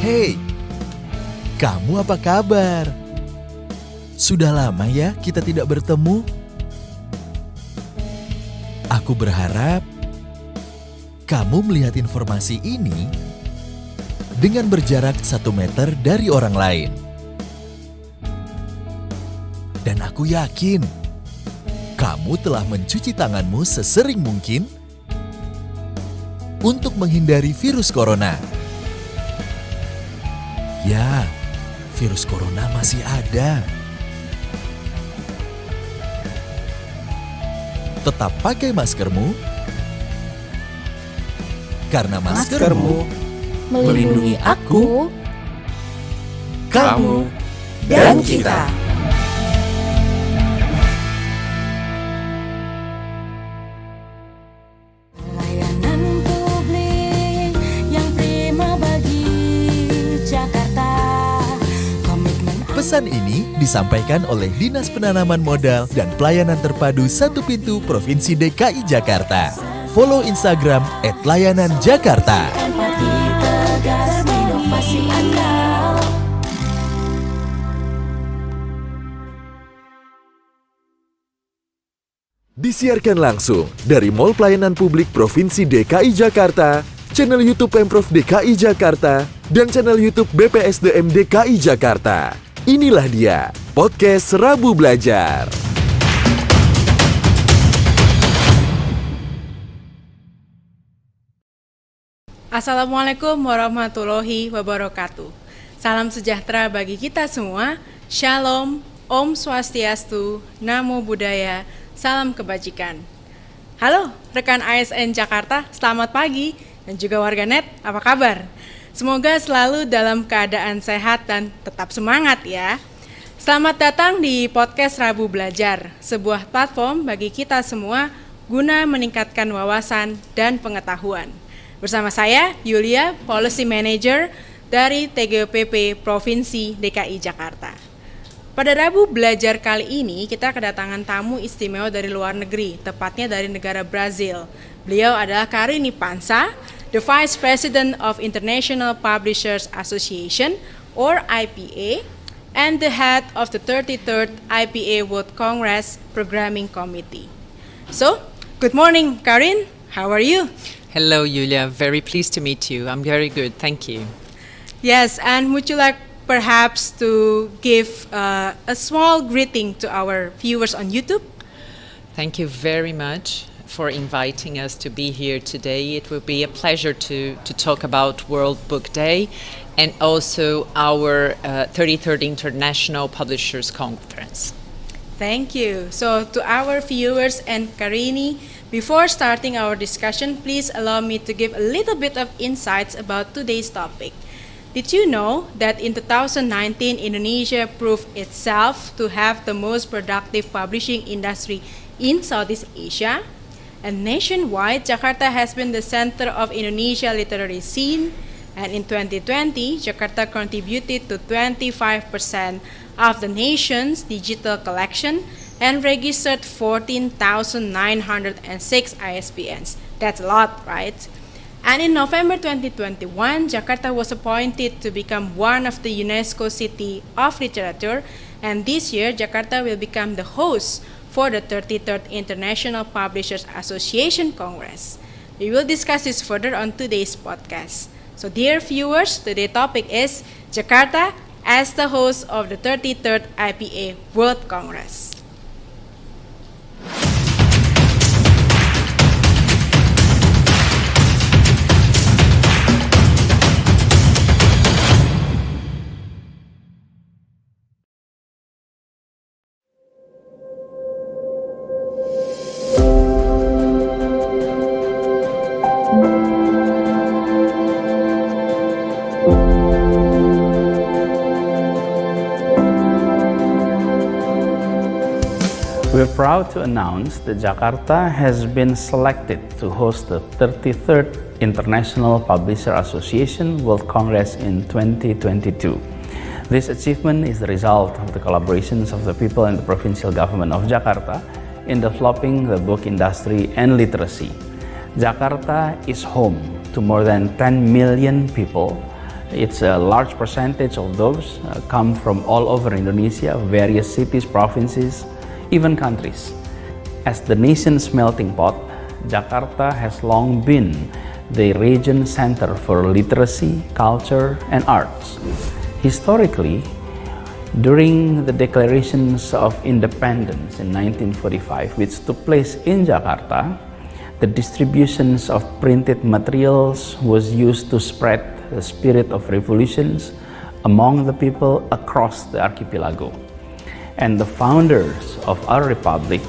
Hey, kamu apa kabar? Sudah lama ya kita tidak bertemu? Aku berharap kamu melihat informasi ini dengan berjarak 1 meter dari orang lain. Dan aku yakin kamu telah mencuci tanganmu sesering mungkin untuk menghindari virus corona. Ya, virus corona masih ada. Tetap pakai maskermu, karena maskermu melindungi aku, kamu, dan kita. Pesan ini disampaikan oleh Dinas Penanaman Modal dan Pelayanan Terpadu Satu Pintu Provinsi DKI Jakarta. Follow Instagram @layananjakarta. Disiarkan langsung dari Mall Pelayanan Publik Provinsi DKI Jakarta, channel YouTube Pemprov DKI Jakarta, dan channel YouTube BPSDM DKI Jakarta. Inilah dia, podcast RABU Belajar. Assalamualaikum warahmatullahi wabarakatuh. Salam sejahtera bagi kita semua. Shalom, Om Swastiastu, Namo Buddhaya, salam kebajikan. Halo rekan ASN Jakarta, selamat pagi. Dan juga warganet, apa kabar? Semoga selalu dalam keadaan sehat dan tetap semangat ya. Selamat datang di podcast RABU Belajar, sebuah platform bagi kita semua guna meningkatkan wawasan dan pengetahuan. Bersama saya, Yulia, Policy Manager dari TGPP Provinsi DKI Jakarta. Pada RABU Belajar kali ini, kita kedatangan tamu istimewa dari luar negeri, tepatnya dari negara Brazil. Beliau adalah Karini Pansa, the Vice President of International Publishers Association, or IPA, and the head of the 33rd IPA World Congress Programming Committee. So, good morning, Karin. How are you? Hello, Yulia. Very pleased to meet you. I'm very good. Thank you. Yes, and would you like perhaps to give a small greeting to our viewers on YouTube? Thank you very much for inviting us to be here today. It will be a pleasure to talk about World Book Day and also our 33rd International Publishers Conference. Thank you. So to our viewers and Karini, before starting our discussion, please allow me to give a little bit of insights about today's topic. Did you know that in 2019, Indonesia proved itself to have the most productive publishing industry in Southeast Asia? And nationwide, Jakarta has been the center of Indonesia literary scene. And in 2020, Jakarta contributed to 25% of the nation's digital collection and registered 14,906 ISBNs. That's a lot, right? And in November 2021, Jakarta was appointed to become one of the UNESCO City of Literature. And this year, Jakarta will become the host for the 33rd International Publishers Association Congress. We will discuss this further on today's podcast. So dear viewers, today's topic is Jakarta as the host of the 33rd IPA World Congress. We're proud to announce that Jakarta has been selected to host the 33rd International Publisher Association World Congress in 2022. This achievement is the result of the collaborations of the people and the provincial government of Jakarta in developing the book industry and literacy. Jakarta is home to more than 10 million people It's a large percentage of those come from all over Indonesia, various cities, provinces, even countries. As the nation's melting pot, Jakarta has long been the region center for literacy, culture, and arts. Historically, during the declarations of independence in 1945, which took place in Jakarta, the distributions of printed materials was used to spread the spirit of revolutions among the people across the archipelago. And the founders of our republic,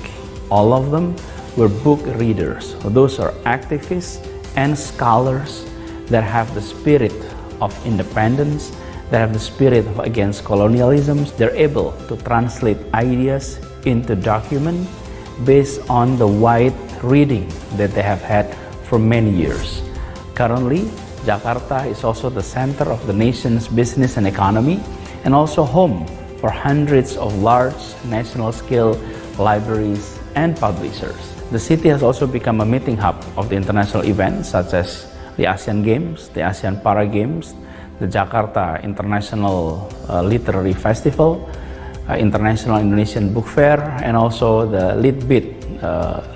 all of them were book readers. Those are activists and scholars that have the spirit of independence, that have the spirit of against colonialism. They're able to translate ideas into document based on the wide reading that they have had for many years. Currently, Jakarta is also the center of the nation's business and economy, and also home for hundreds of large national-scale libraries and publishers. The city has also become a meeting hub of the international events such as the Asian Games, the Asian Para Games, the Jakarta International Literary Festival, International Indonesian Book Fair, and also the Litbit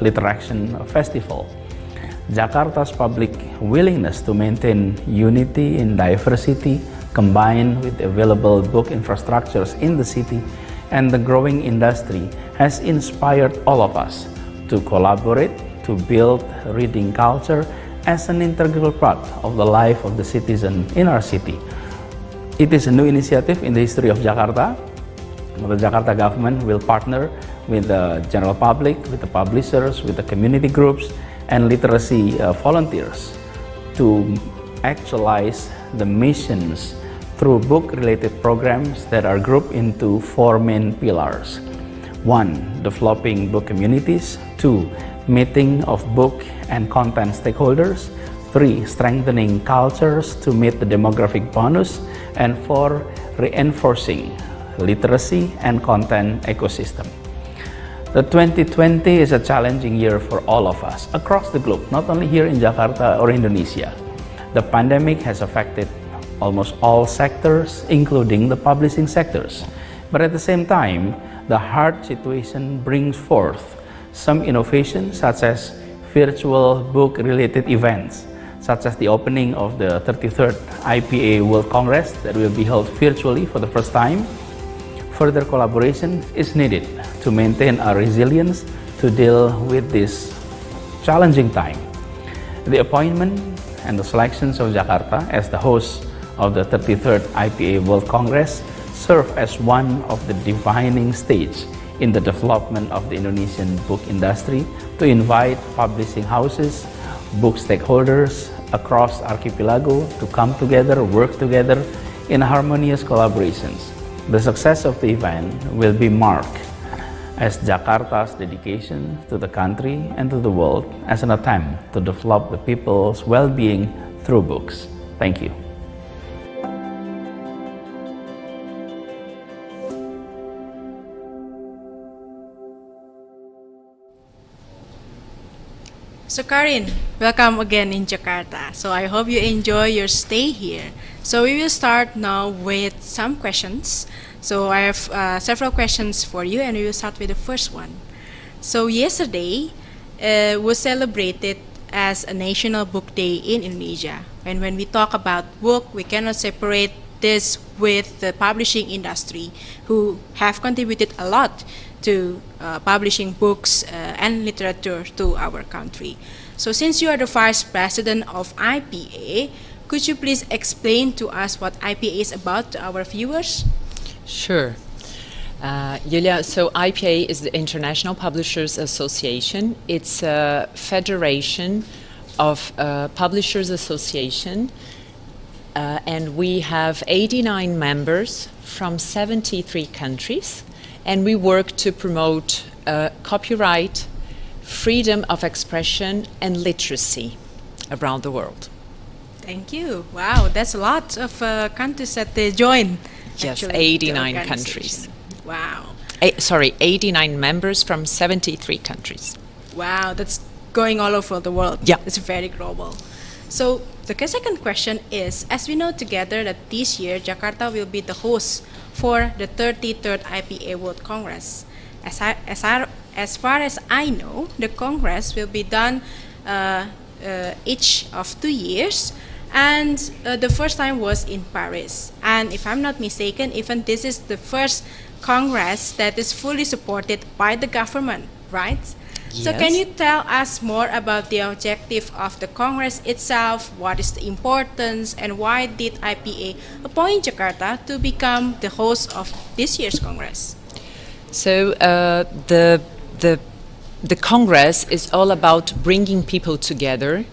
Literaction Festival. Jakarta's public willingness to maintain unity in diversity, combined with available book infrastructures in the city and the growing industry, has inspired all of us to collaborate to build reading culture as an integral part of the life of the citizen in our city. It is a new initiative in the history of Jakarta. The Jakarta government will partner with the general public, with the publishers, with the community groups, and literacy volunteers to actualize the missions through book-related programs that are grouped into 4 main pillars. 1. Developing book communities. 2. Meeting of book and content stakeholders. 3. Strengthening cultures to meet the demographic bonus. And 4. Reinforcing literacy and content ecosystem. The 2020 is a challenging year for all of us across the globe, not only here in Jakarta or Indonesia. The pandemic has affected almost all sectors, including the publishing sectors. But at the same time, the hard situation brings forth some innovations, such as virtual book-related events, such as the opening of the 33rd IPA World Congress that will be held virtually for the first time. Further collaboration is needed to maintain our resilience to deal with this challenging time. The appointment and the selections of Jakarta as the host of the 33rd IPA World Congress serve as one of the defining stage in the development of the Indonesian book industry to invite publishing houses, book stakeholders across archipelago to come together, work together in harmonious collaborations. The success of the event will be marked as Jakarta's dedication to the country and to the world as an attempt to develop the people's well-being through books. Thank you. So Karin, welcome again in Jakarta. So I hope you enjoy your stay here. So we will start now with some questions. So I have several questions for you, and we will start with the first one. So yesterday was celebrated as a National Book Day in Indonesia. And when we talk about book, we cannot separate this with the publishing industry, who have contributed a lot to publishing books and literature to our country. So since you are the Vice President of IPA, could you please explain to us what IPA is about to our viewers? Sure. Yulia, so IPA is the International Publishers Association. It's a federation of publishers association, and we have 89 members from 73 countries, and we work to promote copyright, freedom of expression, and literacy around the world. Thank you. Wow, that's a lot of countries that they join. Yes, actually, 89 countries. Wow. 89 members from 73 countries. Wow, that's going all over the world. Yeah. It's very global. So the second question is, as we know together that this year Jakarta will be the host for the 33rd IPA World Congress. As far as I know, the Congress will be done each of 2 years, and the first time was in Paris. And if I'm not mistaken, even this is the first Congress that is fully supported by the government, right? Yes. So can you tell us more about the objective of the Congress itself, what is the importance, and why did IPA appoint Jakarta to become the host of this year's Congress? So the Congress is all about bringing people together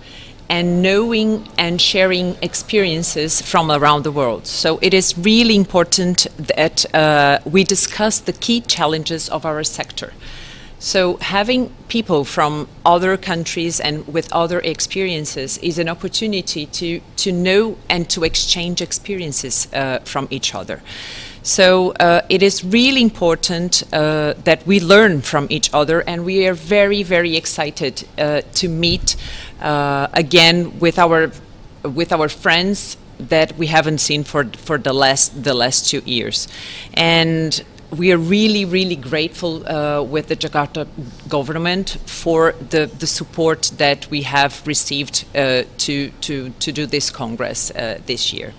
and knowing and sharing experiences from around the world. So it is really important that we discuss the key challenges of our sector. So having people from other countries and with other experiences is an opportunity to know and to exchange experiences from each other. So it is really important that we learn from each other, and we are very, very excited to meet again with our friends that we haven't seen for the last 2 years. And we are really, really grateful with the Jakarta government for the support that we have received to do this Congress this year.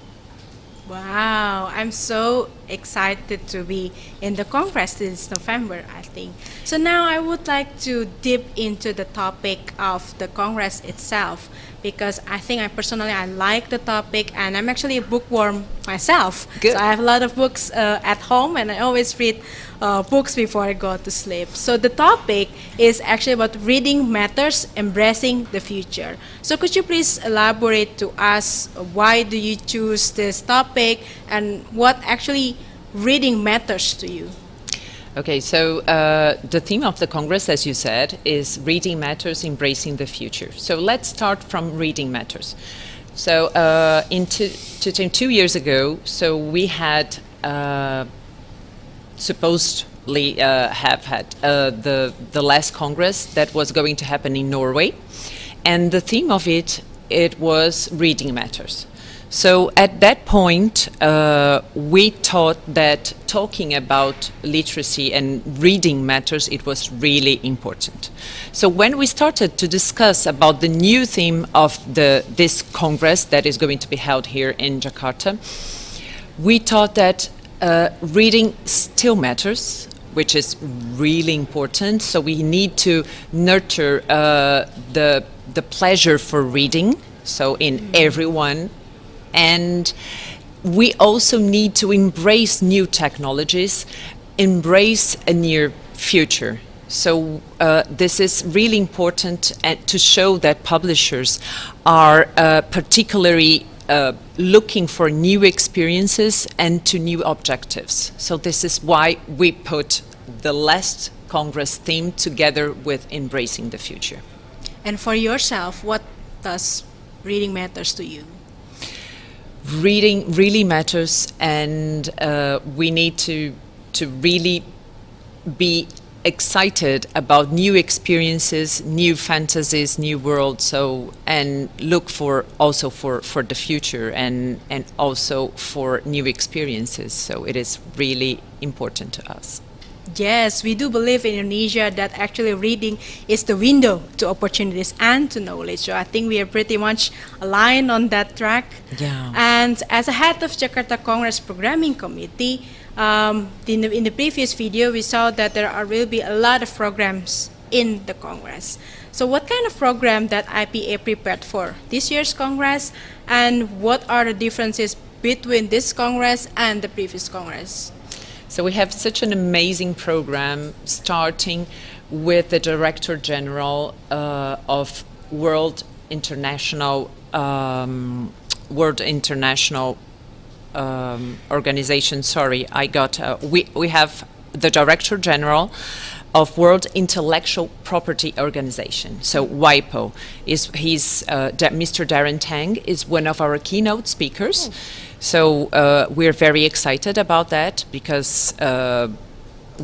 Wow, I'm so excited to be in the Congress this November, I think. So now I would like to dip into the topic of the Congress itself, because I think I like the topic, and I'm actually a bookworm myself. Good. So I have a lot of books at home, and I always read books before I go to sleep. So the topic is actually about reading matters, embracing the future. So could you please elaborate to us why do you choose this topic and what actually reading matters to you? Okay, so the theme of the Congress, as you said, is Reading Matters, Embracing the Future. So let's start from Reading Matters. So in 2 years ago, so we had supposedly have had the last Congress that was going to happen in Norway. And the theme of it was Reading Matters. So at that point, we thought that talking about literacy and reading matters, it was really important. So when we started to discuss about the new theme of this Congress that is going to be held here in Jakarta, we thought that reading still matters, which is really important. So we need to nurture the pleasure for reading, so in everyone. And we also need to embrace new technologies, embrace a near future. So this is really important to show that publishers are particularly looking for new experiences and to new objectives. So this is why we put the last Congress theme together with embracing the future. And for yourself, what does reading matters to you? Reading really matters, and we need to really be excited about new experiences, new fantasies, new worlds. So, and look for the future and also for new experiences. So it is really important to us. Yes, we do believe in Indonesia that actually reading is the window to opportunities and to knowledge. So I think we are pretty much aligned on that track. Yeah. And as a head of Jakarta Congress Programming Committee, in the previous video, we saw that there will be a lot of programs in the Congress. So what kind of program that IPA prepared for this year's Congress, and what are the differences between this Congress and the previous Congress? So we have such an amazing program, starting with the Director General of World International Organization. Sorry, we have the Director General of World Intellectual Property Organization. So WIPO Mr. Darren Tang is one of our keynote speakers. So we're very excited about that, because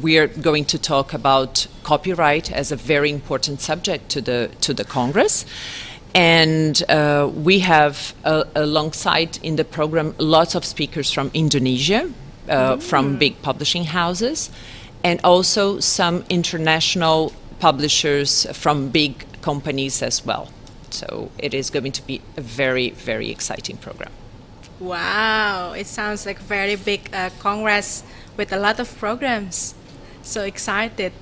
we are going to talk about copyright as a very important subject to the Congress. And we have alongside in the program lots of speakers from Indonesia, from big publishing houses, and also some international publishers from big companies as well. So it is going to be a very, very exciting program. Wow, it sounds like a very big congress with a lot of programs. So excited.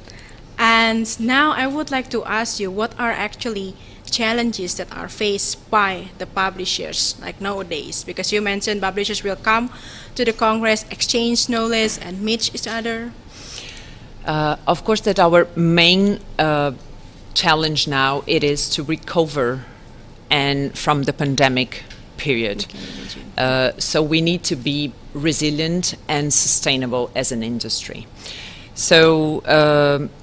And now I would like to ask you, what are actually challenges that are faced by the publishers like nowadays? Because you mentioned publishers will come to the Congress, exchange knowledge and meet each other. Of course, that our main challenge now it is to recover and from the pandemic period. So we need to be resilient and sustainable as an industry. So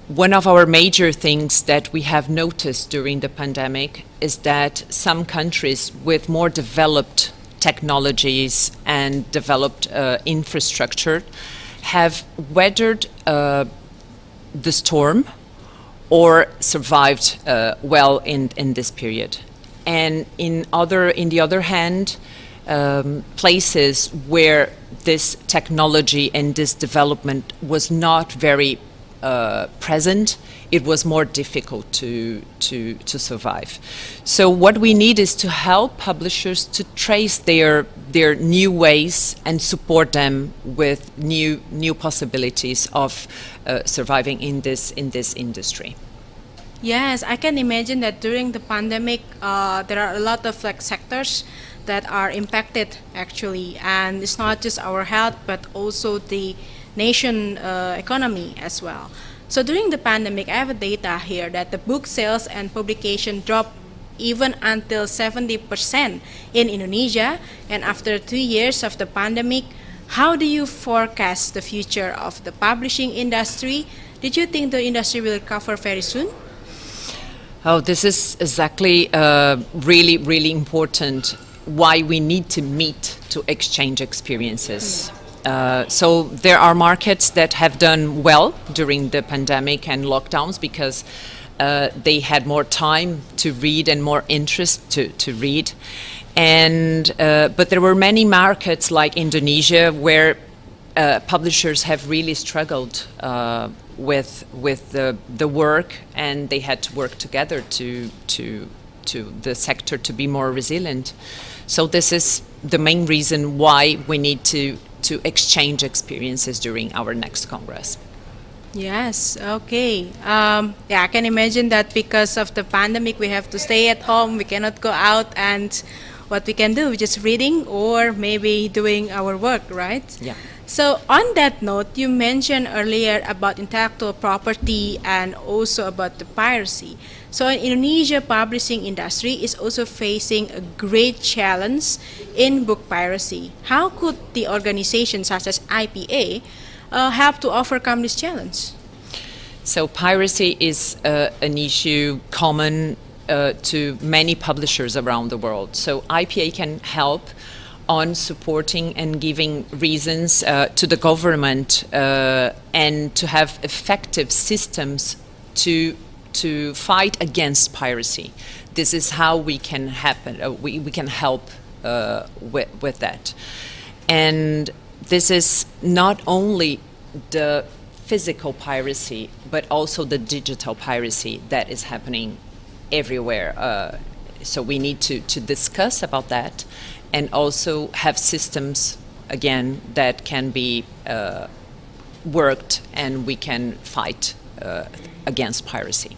one of our major things that we have noticed during the pandemic is that some countries with more developed technologies and developed infrastructure have weathered the storm or survived well in this period. And in the other hand, places where this technology and this development was not very present, it was more difficult to survive. So what we need is to help publishers to trace their new ways and support them with new possibilities of surviving in this industry. Yes, I can imagine that during the pandemic, there are a lot of sectors that are impacted actually, and it's not just our health but also the nation economy as well. So during the pandemic, I have a data here that the book sales and publication dropped even until 70% in Indonesia, and after 2 years of the pandemic, how do you forecast the future of the publishing industry? Did you think the industry will recover very soon? Oh, this is exactly really, really important. Why we need to meet to exchange experiences. So there are markets that have done well during the pandemic and lockdowns because they had more time to read and more interest to read. And but there were many markets like Indonesia where publishers have really struggled with the work, and they had to work together to the sector to be more resilient. So this is the main reason why we need to exchange experiences during our next Congress. Yes, okay. Yeah, I can imagine that because of the pandemic, we have to stay at home, we cannot go out, and what we can do, just reading or maybe doing our work, right? Yeah. So on that note, you mentioned earlier about intellectual property and also about the piracy. So in Indonesia, publishing industry is also facing a great challenge in book piracy. How could the organization such as IPA help to overcome this challenge? So piracy is an issue common to many publishers around the world. So IPA can help on supporting and giving reasons to the government and to have effective systems to fight against piracy. This is how we can we can help with that. And this is not only the physical piracy, but also the digital piracy that is happening everywhere. So we need to discuss about that and also have systems, again, that can be worked and we can fight against piracy.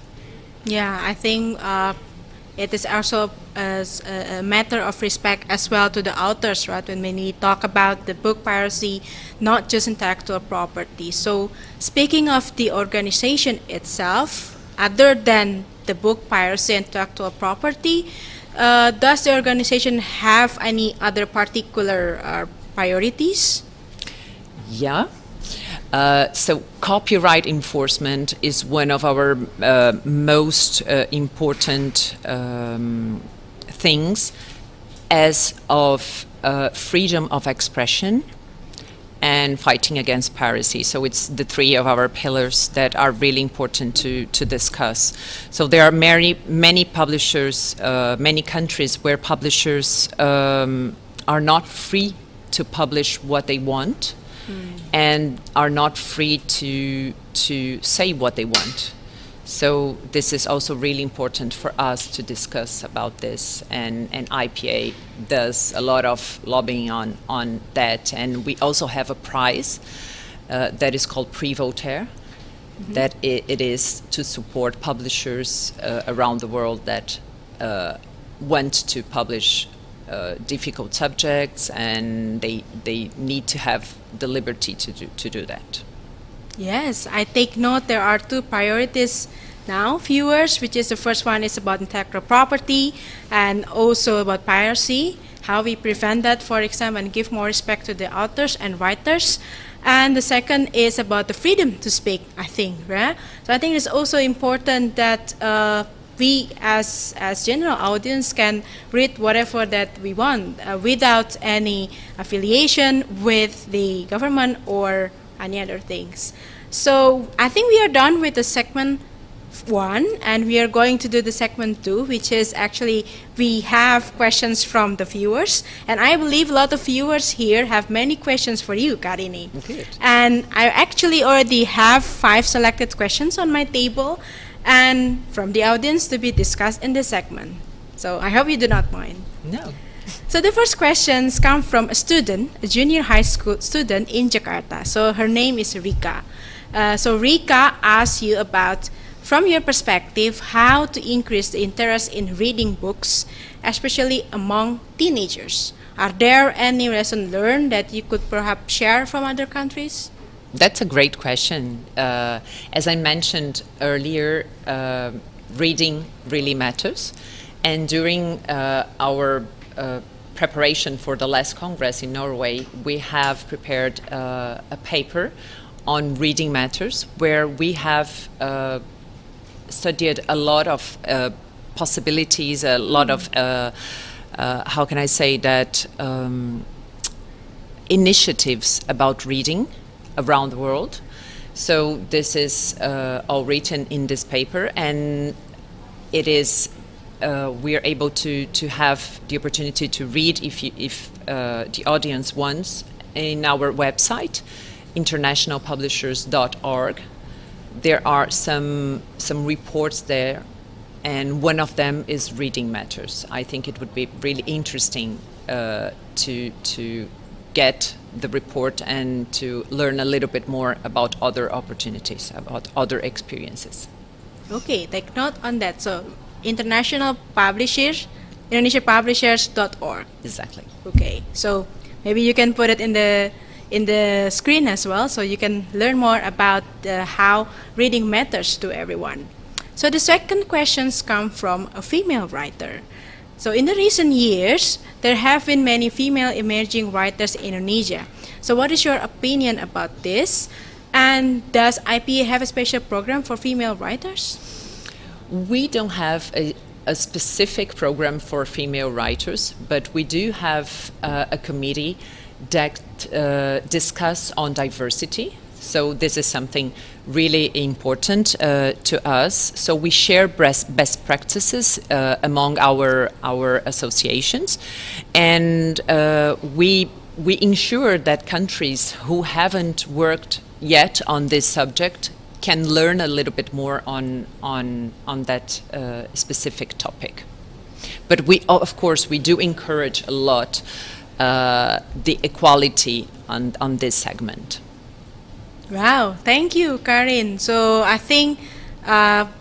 Yeah, I think it is also a matter of respect as well to the authors, right? When we talk about the book piracy, not just intellectual property. So speaking of the organization itself, other than the book piracy and intellectual property, does the organization have any other particular priorities? Yeah. So copyright enforcement is one of our most important things as of freedom of expression and fighting against piracy. So it's the three of our pillars that are really important to discuss. So there are many publishers, many countries where publishers are not free to publish what they want and are not free to say what they want. So this is also really important for us to discuss about this, and IPA does a lot of lobbying on that. And we also have a prize that is called Prix Voltaire, that it is to support publishers around the world that want to publish difficult subjects, and they need to have the liberty to do that. Yes, I take note there are two priorities now, viewers, which is the first one is about intellectual property and also about piracy, how we prevent that, for example, and give more respect to the authors and writers. And the second is about the freedom to speak, I think, right? So I think it's also important that we as general audience can read whatever that we want without any affiliation with the government or any other things. So I think we are done with the segment 1, and we are going to do the segment 2, which is actually we have questions from the viewers, and I believe a lot of viewers here have many questions for you, Karini. Good. And I actually already have 5 selected questions on my table and from the audience to be discussed in this segment. So I hope you do not mind. No. So the first questions come from a student, a junior high school student in Jakarta. So her name is Rika. So Rika asks you about, from your perspective, how to increase the interest in reading books, especially among teenagers. Are there any lessons learned that you could perhaps share from other countries? That's a great question. As I mentioned earlier, reading really matters. And during our preparation for the last Congress in Norway, we have prepared a paper on reading matters, where we have studied a lot of possibilities, a lot of, how can I say that, initiatives about reading around the world. So this is all written in this paper, and it is we are able to have the opportunity to read, if the audience wants, in our website, internationalpublishers.org. There are some reports there, and one of them is Reading Matters. I think it would be really interesting to get the report and to learn a little bit more about other opportunities, about other experiences. Okay, take note on that. So internationalpublishers.org. Exactly. Okay, so maybe you can put it in the screen as well, so you can learn more about how reading matters to everyone. So the second questions come from a female writer. So in the recent years, there have been many female emerging writers in Indonesia. So what is your opinion about this? And does IPA have a special program for female writers? We don't have a specific program for female writers, but we do have a committee that discuss on diversity. So this is something really important to us. So we share best practices among our associations, and we ensure that countries who haven't worked yet on this subject can learn a little bit more on that specific topic. But we, of course, we do encourage a lot the equality on this segment. Wow, thank you, Karin. So I think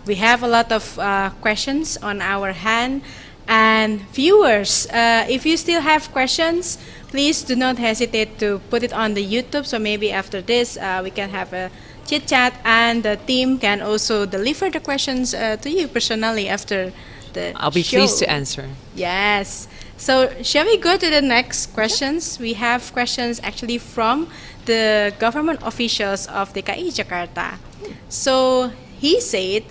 we have a lot of questions on our hand. And viewers, if you still have questions, please do not hesitate to put it on the YouTube. So maybe after this, we can have a chit chat, and the team can also deliver the questions to you personally after the I'll be show. pleased to answer. Yes. So shall we go to the next questions? We have questions actually from the government officials of DKI Jakarta. So he said,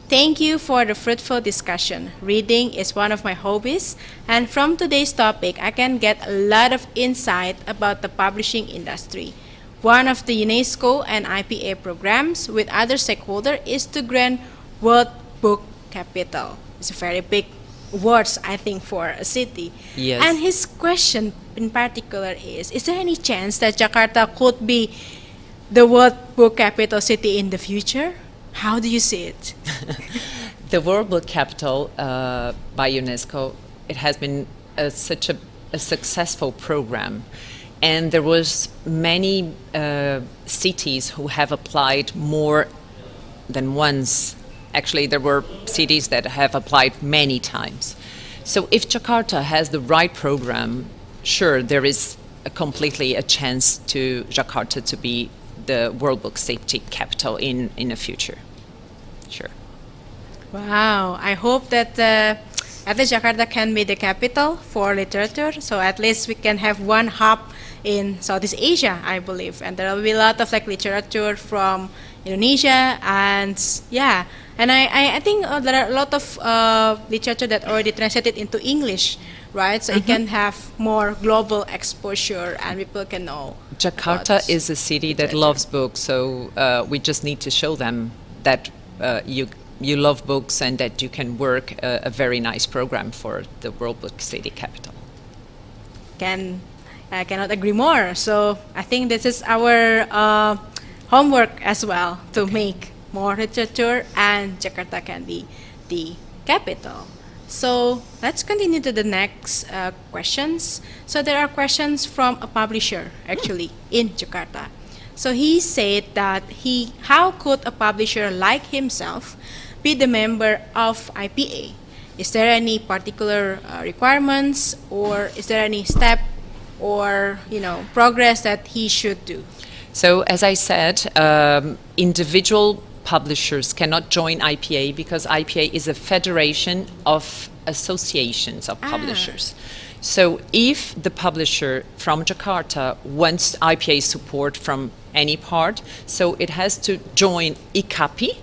"Thank you for the fruitful discussion. Reading is one of my hobbies, and from today's topic, I can get a lot of insight about the publishing industry. one of the UNESCO and IPA programs with other stakeholders is to grant World Book Capital. It's a very big words, I think, for a city. Yes. And his question in particular is there any chance that Jakarta could be the World Book Capital city in the future? How do you see it? The World Book Capital by UNESCO, it has been such a successful program. And there was many cities who have applied more than once. Actually, there were cities that have applied many times. So if Jakarta has the right program, sure, there is completely a chance to Jakarta to be the World Book City Capital in the future. Sure. Wow, I hope that at least Jakarta can be the capital for literature, so at least we can have one hub in Southeast Asia, I believe, and there will be a lot of like literature from Indonesia, and yeah, and I think there are a lot of literature that already translated into English, right? So it can have more global exposure and people can know. Jakarta is a city that loves books, so we just need to show them that you love books and that you can work a very nice program for the World Book City Capital. I cannot agree more. So I think this is our homework as well to make more literature and Jakarta can be the capital. So let's continue to the next questions. So there are questions from a publisher actually in Jakarta. So he said that how could a publisher like himself be the member of IPA? Is there any particular requirements, or is there any step or progress that he should do? So as I said, individual publishers cannot join IPA because IPA is a federation of associations of publishers. So if the publisher from Jakarta wants IPA support from any part, so it has to join IKAPI.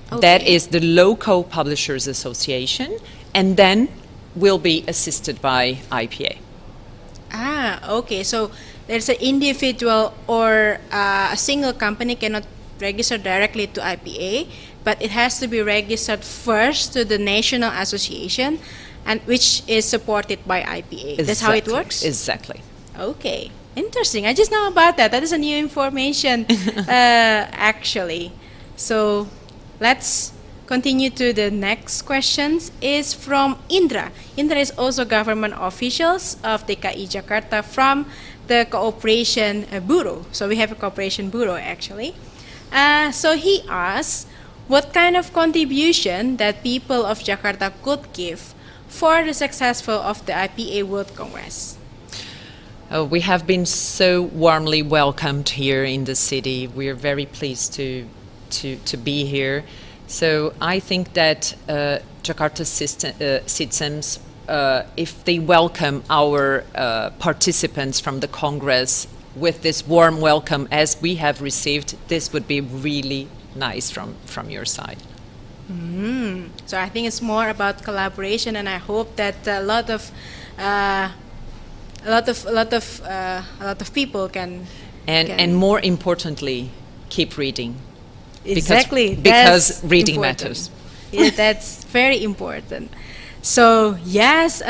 Okay. That is the local publishers association, and then will be assisted by IPA. Okay. So there's an individual or a single company cannot register directly to IPA, but it has to be registered first to the national association, and which is supported by IPA. Exactly. That's how it works? Exactly. Okay. Interesting. I just know about that. That is a new information, actually. So let's continue to the next questions. Is from Indra. Indra is also government officials of DKI Jakarta from the Cooperation Bureau. So we have a Cooperation Bureau actually. So he asks, what kind of contribution that people of Jakarta could give for the successful of the IPA World Congress? We have been so warmly welcomed here in the city. We are very pleased to be here. So I think that Jakarta citizens, if they welcome our participants from the Congress with this warm welcome as we have received, this would be really nice from your side. So I think it's more about collaboration, and I hope that a lot of people can more importantly, keep reading. Exactly, because reading important. matters. Yeah, that's very important. So yes,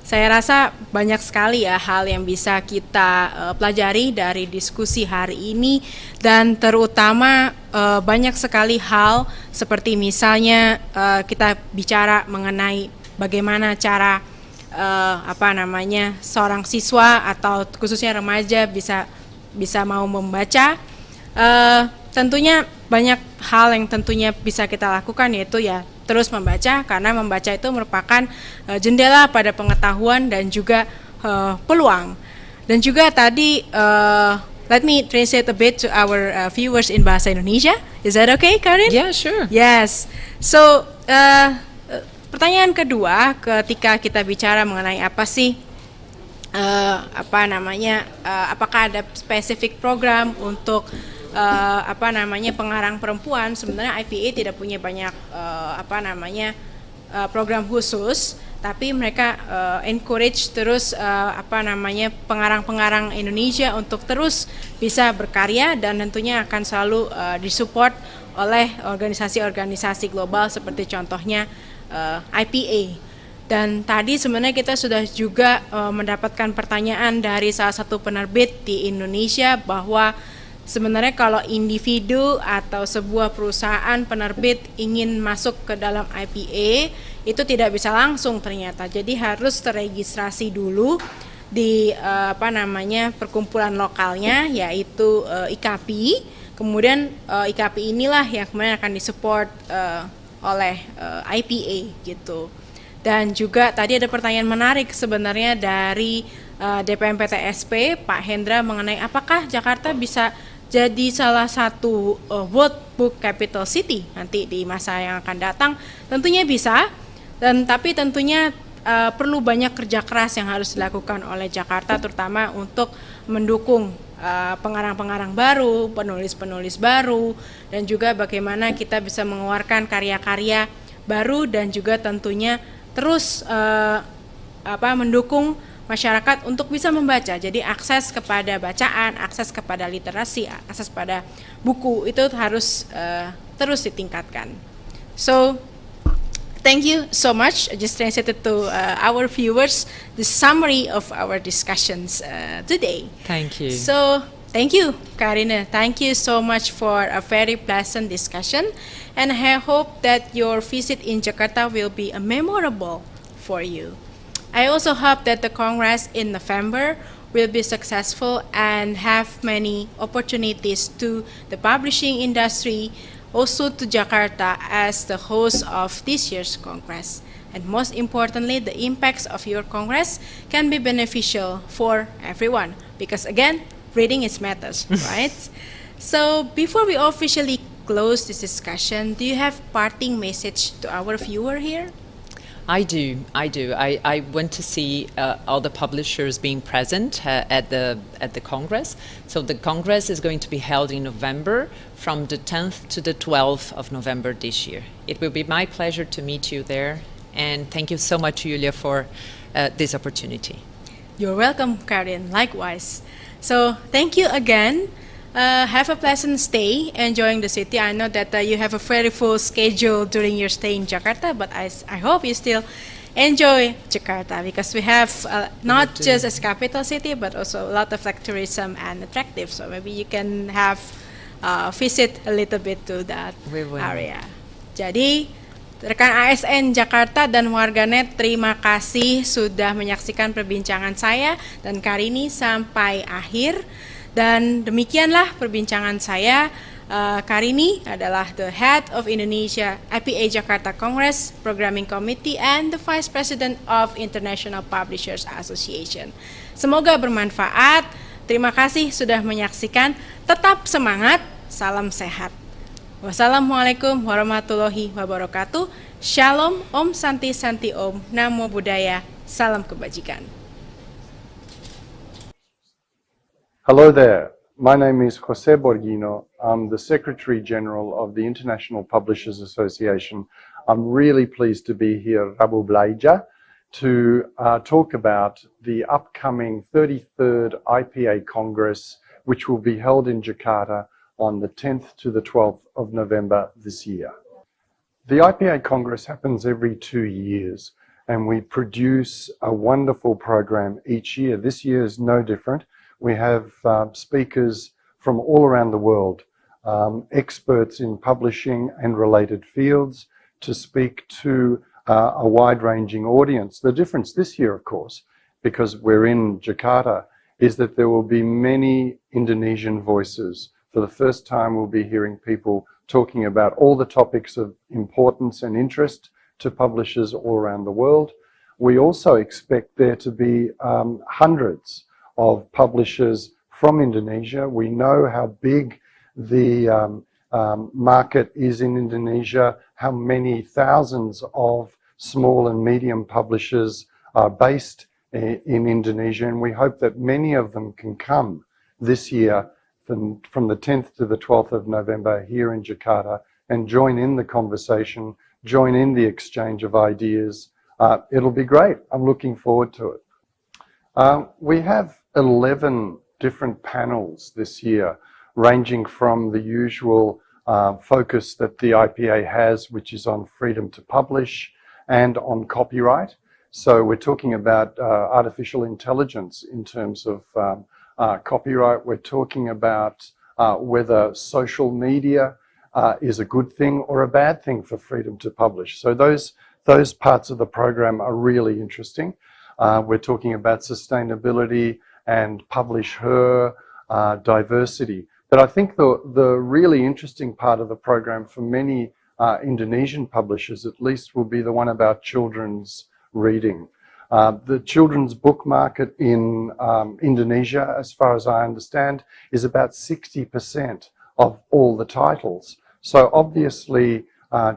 saya rasa banyak sekali ya hal yang bisa kita pelajari dari diskusi hari ini, dan terutama banyak sekali hal seperti misalnya kita bicara mengenai bagaimana cara seorang siswa atau khususnya remaja bisa mau membaca. Tentunya banyak hal yang tentunya bisa kita lakukan, yaitu ya terus membaca, karena membaca itu merupakan jendela pada pengetahuan dan juga peluang. Dan juga tadi let me translate a bit to our viewers in bahasa Indonesia. Is that okay, Karin? Yeah, sure. Yes. So pertanyaan kedua, ketika kita bicara mengenai apa sih apakah ada spesifik program untuk pengarang perempuan? Sebenarnya IPA tidak punya banyak program khusus, tapi mereka encourage terus pengarang-pengarang Indonesia untuk terus bisa berkarya dan tentunya akan selalu disupport oleh organisasi-organisasi global seperti contohnya IPA. Dan tadi sebenarnya kita sudah juga mendapatkan pertanyaan dari salah satu penerbit di Indonesia bahwa sebenarnya kalau individu atau sebuah perusahaan penerbit ingin masuk ke dalam IPA itu tidak bisa langsung ternyata. Jadi harus terregistrasi dulu di perkumpulan lokalnya yaitu IKP. Kemudian IKP inilah yang kemudian akan disupport oleh IPA gitu. Dan juga tadi ada pertanyaan menarik sebenarnya dari DPMPTSP Pak Hendra mengenai apakah Jakarta bisa jadi salah satu World Book Capital City nanti di masa yang akan datang. Tentunya bisa, tapi tentunya perlu banyak kerja keras yang harus dilakukan oleh Jakarta terutama untuk mendukung pengarang-pengarang baru, penulis-penulis baru, dan juga bagaimana kita bisa mengeluarkan karya-karya baru dan juga tentunya terus mendukung masyarakat untuk bisa membaca. Jadi akses kepada bacaan, akses kepada literasi, akses pada buku itu harus terus ditingkatkan. So, thank you so much. I just translated to our viewers the summary of our discussions today. Thank you. So, thank you, Karina. Thank you so much for a very pleasant discussion. And I hope that your visit in Jakarta will be memorable for you. I also hope that the Congress in November will be successful and have many opportunities to the publishing industry, also to Jakarta as the host of this year's Congress. And most importantly, the impacts of your Congress can be beneficial for everyone because again, reading is matters, right? So before we officially close this discussion, do you have parting message to our viewer here? I do. I went to see all the publishers being present at the Congress. So the Congress is going to be held in November from the 10th to the 12th of November this year. It will be my pleasure to meet you there. And thank you so much, Julia, for this opportunity. You're welcome, Karin. Likewise. So thank you again. Have a pleasant stay, enjoying the city. I know that you have a very full schedule during your stay in Jakarta, but I hope you still enjoy Jakarta because we have not just as capital city, but also a lot of like tourism and attractive. So maybe you can have visit a little bit to that area. Jadi rekan ASN Jakarta dan warganet, terima kasih sudah menyaksikan perbincangan saya dan Karini sampai akhir. Dan demikianlah perbincangan saya. Karini adalah the head of Indonesia IPA Jakarta Congress Programming Committee and the Vice President of International Publishers Association. Semoga bermanfaat. Terima kasih sudah menyaksikan. Tetap semangat. Salam sehat. Wassalamualaikum warahmatullahi wabarakatuh. Shalom, Om Santi Santi Om, Namo Buddhaya, Salam Kebajikan. Hello there. My name is Jose Borghino. I'm the Secretary General of the International Publishers Association. I'm really pleased to be here, RABU BELAJAR, to talk about the upcoming 33rd IPA Congress, which will be held in Jakarta on the 10th to the 12th of November this year. The IPA Congress happens every 2 years, and we produce a wonderful program each year. This year is no different. We have speakers from all around the world, experts in publishing and related fields, to speak to a wide-ranging audience. The difference this year, of course, because we're in Jakarta, is that there will be many Indonesian voices. For the first time, we'll be hearing people talking about all the topics of importance and interest to publishers all around the world. We also expect there to be hundreds of publishers from Indonesia. We know how big the market is in Indonesia, how many thousands of small and medium publishers are based in Indonesia, and we hope that many of them can come this year from the 10th to the 12th of November here in Jakarta and join in the conversation join in the exchange of ideas. It'll be great. I'm looking forward to it. We have 11 different panels this year, ranging from the usual focus that the IPA has, which is on freedom to publish and on copyright. So we're talking about artificial intelligence in terms of copyright. We're talking about whether social media is a good thing or a bad thing for freedom to publish. So those parts of the program are really interesting. We're talking about sustainability and publish her, diversity. But I think the really interesting part of the program for many Indonesian publishers, at least, will be the one about children's reading. The children's book market in Indonesia, as far as I understand, is about 60% of all the titles. So obviously,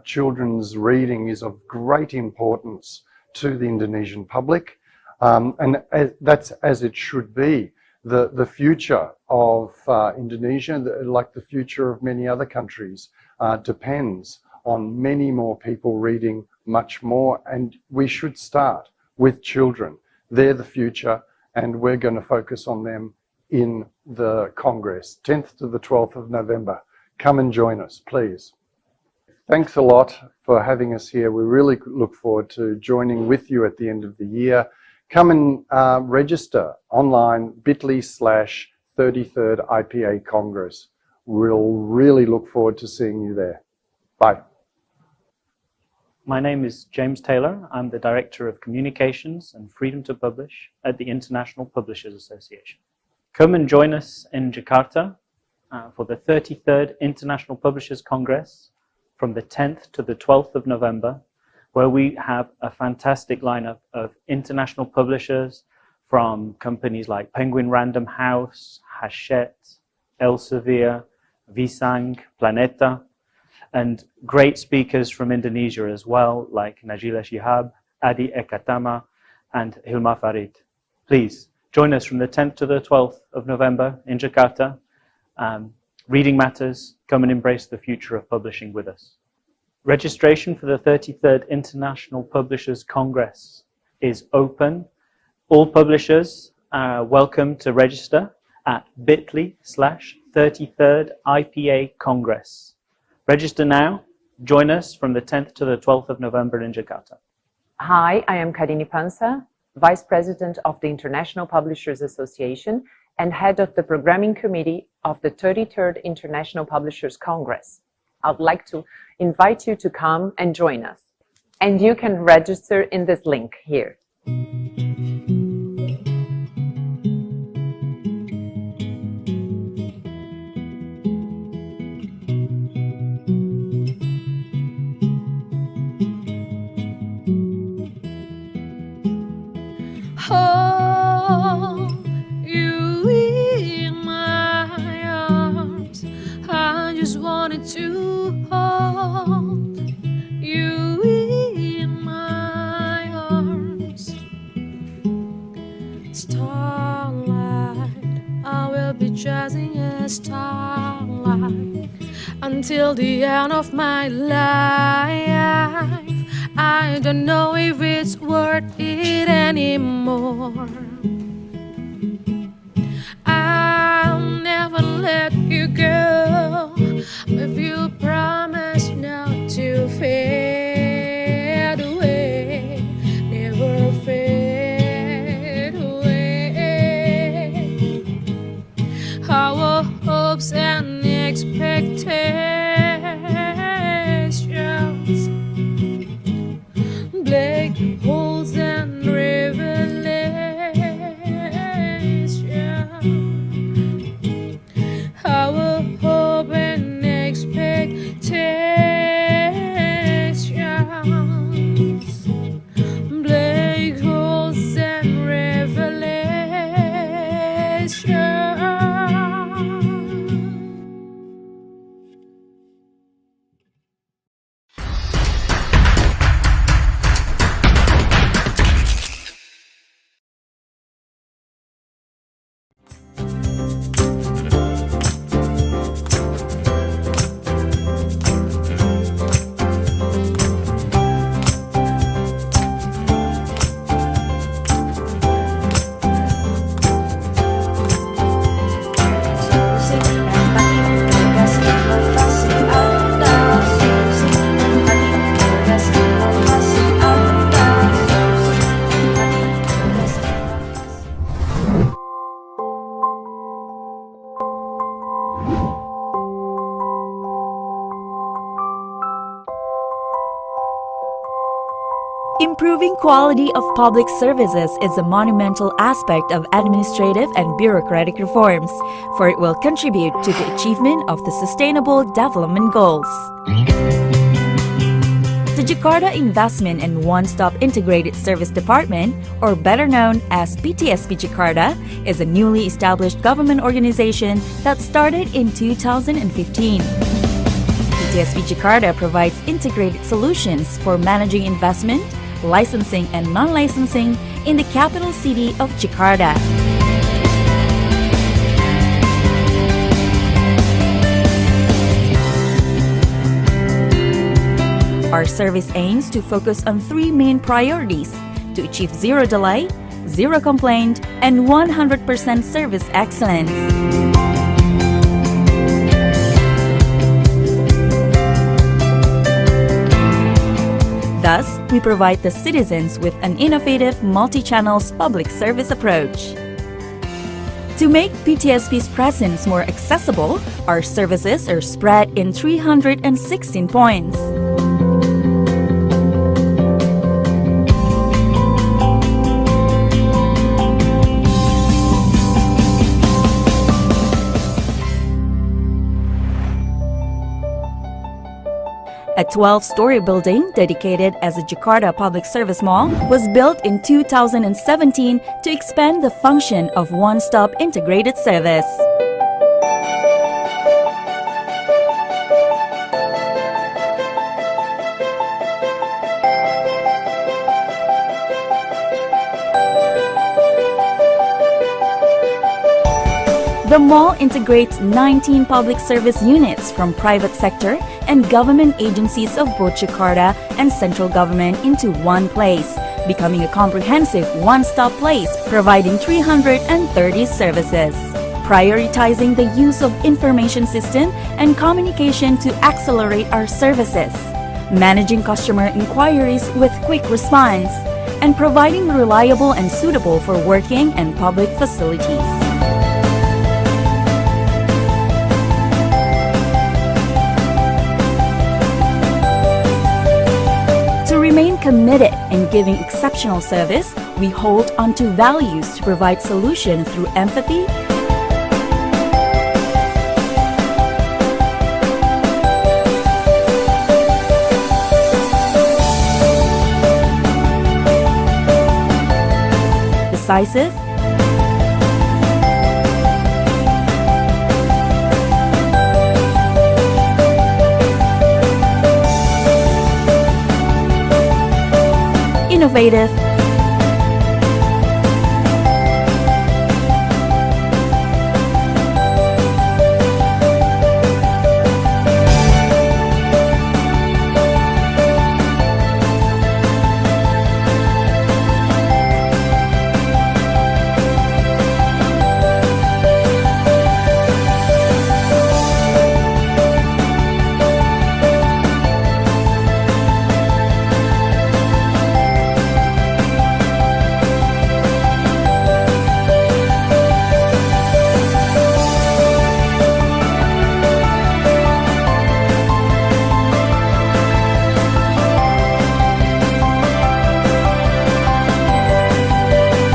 children's reading is of great importance to the Indonesian public, and that's as it should be. The future of Indonesia, like the future of many other countries, depends on many more people reading much more, and we should start with children. They're the future, and we're going to focus on them in the Congress, 10th to the 12th of November. Come and join us, please. Thanks a lot for having us here. We really look forward to joining with you at the end of the year. Come and register online, bit.ly/33rd IPA Congress. We'll really look forward to seeing you there. Bye. My name is James Taylor. I'm the Director of Communications and Freedom to Publish at the International Publishers Association. Come and join us in Jakarta for the 33rd International Publishers Congress from the 10th to the 12th of November, where we have a fantastic lineup of international publishers from companies like Penguin Random House, Hachette, Elsevier, Visang, Planeta, and great speakers from Indonesia as well, like Najila Shihab, Adi Ekatama, and Hilma Farid. Please join us from the 10th to the 12th of November in Jakarta. Reading matters. Come and embrace the future of publishing with us. Registration for the 33rd International Publishers Congress is open. All publishers are welcome to register at bit.ly/33rd IPA Congress. Register now. Join us from the 10th to the 12th of November in Jakarta. Hi, I am Karini Pansa, Vice President of the International Publishers Association and Head of the Programming Committee of the 33rd International Publishers Congress. I'd like to invite you to come and join us. And you can register in this link here. Hold you in my arms. I just wanted to hold you in my arms. Starlight, I will be chasing a starlight until the end of my life. I don't know if it's worth it anymore. I'll never let you go if you promise not to fade away, never fade away. Our hopes and expectations, black holes and revelations, Improving quality of public services is a monumental aspect of administrative and bureaucratic reforms, for it will contribute to the achievement of the Sustainable Development Goals. The Jakarta Investment and One-Stop Integrated Service Department, or better known as PTSP Jakarta, is a newly established government organization that started in 2015. PTSP Jakarta provides integrated solutions for managing investment, licensing and non-licensing in the capital city of Jakarta. Our service aims to focus on three main priorities to achieve zero delay, zero complaint, and 100% service excellence. Thus, we provide the citizens with an innovative multi-channel public service approach. To make PTSP's presence more accessible, our services are spread in 316 points. A 12-story building dedicated as a Jakarta Public Service Mall was built in 2017 to expand the function of one-stop integrated service. The mall integrates 19 public service units from private sector and government agencies of both Jakarta and central government into one place, becoming a comprehensive one-stop place providing 330 services. Prioritizing the use of information system and communication to accelerate our services, managing customer inquiries with quick response, and providing reliable and suitable for working and public facilities. To remain committed in giving exceptional service, we hold onto values to provide solution through empathy, decisive, innovative,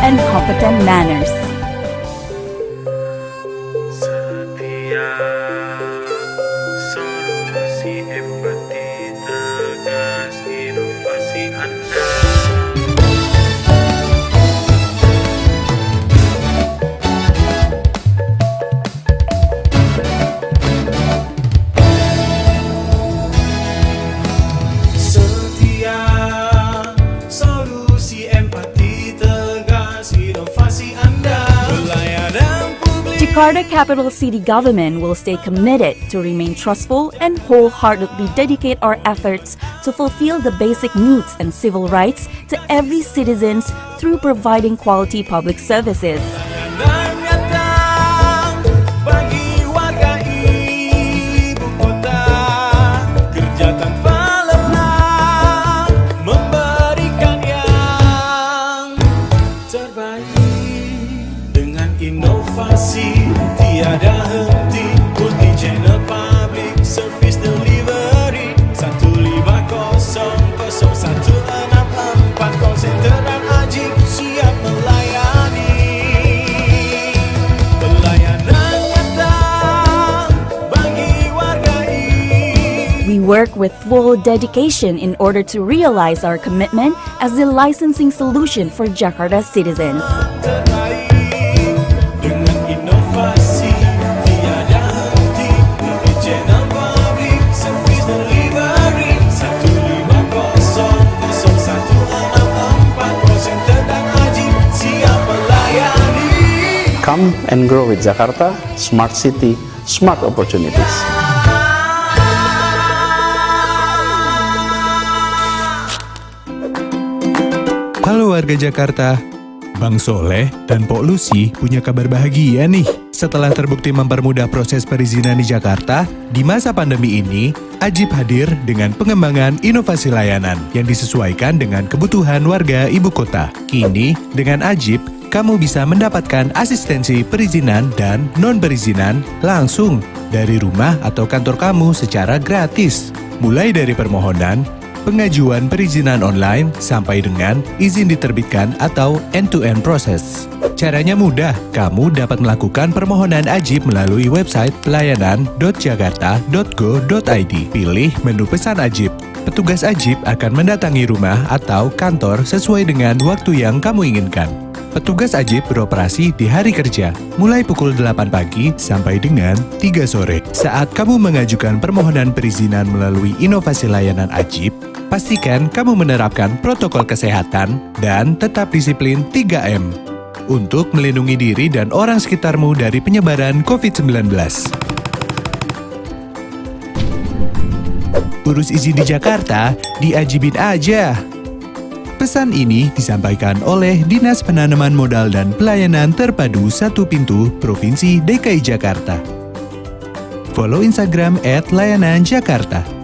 and competent manners. Setiap solusi empati tegas inovasi Anda. Setiap solusi empati tegas inovasi Anda. Pelayanan publik. Jakarta Capital City Government will stay committed to remain trustful and wholeheartedly dedicate our efforts to fulfill the basic needs and civil rights to every citizen through providing quality public services. Pelayanan nyata bagi warga ibu kota. Kerja tanpa lelah memberikan yang terbaik dengan inovasi tiada henti. Multi channel public service delivery 150 0164 work with full dedication in order to realize our commitment as the licensing solution for Jakarta citizens. Dengan inovasi tiada henti, dari channel public service delivery 1500164 dan haji siap melayani. Come and grow with Jakarta, smart city, smart opportunities. Halo warga Jakarta, Bang Soleh dan Pok Lucy punya kabar bahagia nih. Setelah terbukti mempermudah proses perizinan di Jakarta, di masa pandemi ini, Ajib hadir dengan pengembangan inovasi layanan yang disesuaikan dengan kebutuhan warga ibu kota. Kini, dengan Ajib, kamu bisa mendapatkan asistensi perizinan dan non-perizinan langsung dari rumah atau kantor kamu secara gratis. Mulai dari permohonan, pengajuan perizinan online sampai dengan izin diterbitkan atau end-to-end proses. Caranya mudah, kamu dapat melakukan permohonan Ajib melalui website pelayanan.jakarta.go.id. Pilih menu pesan Ajib. Petugas Ajib akan mendatangi rumah atau kantor sesuai dengan waktu yang kamu inginkan. Petugas Ajib beroperasi di hari kerja, mulai pukul 8 pagi sampai dengan 3 sore. Saat kamu mengajukan permohonan perizinan melalui inovasi layanan Ajib, pastikan kamu menerapkan protokol kesehatan dan tetap disiplin 3M untuk melindungi diri dan orang sekitarmu dari penyebaran COVID-19. Urus izin di Jakarta, diajibin aja. Pesan ini disampaikan oleh Dinas Penanaman Modal dan Pelayanan Terpadu Satu Pintu Provinsi DKI Jakarta. Follow Instagram @layananjakarta.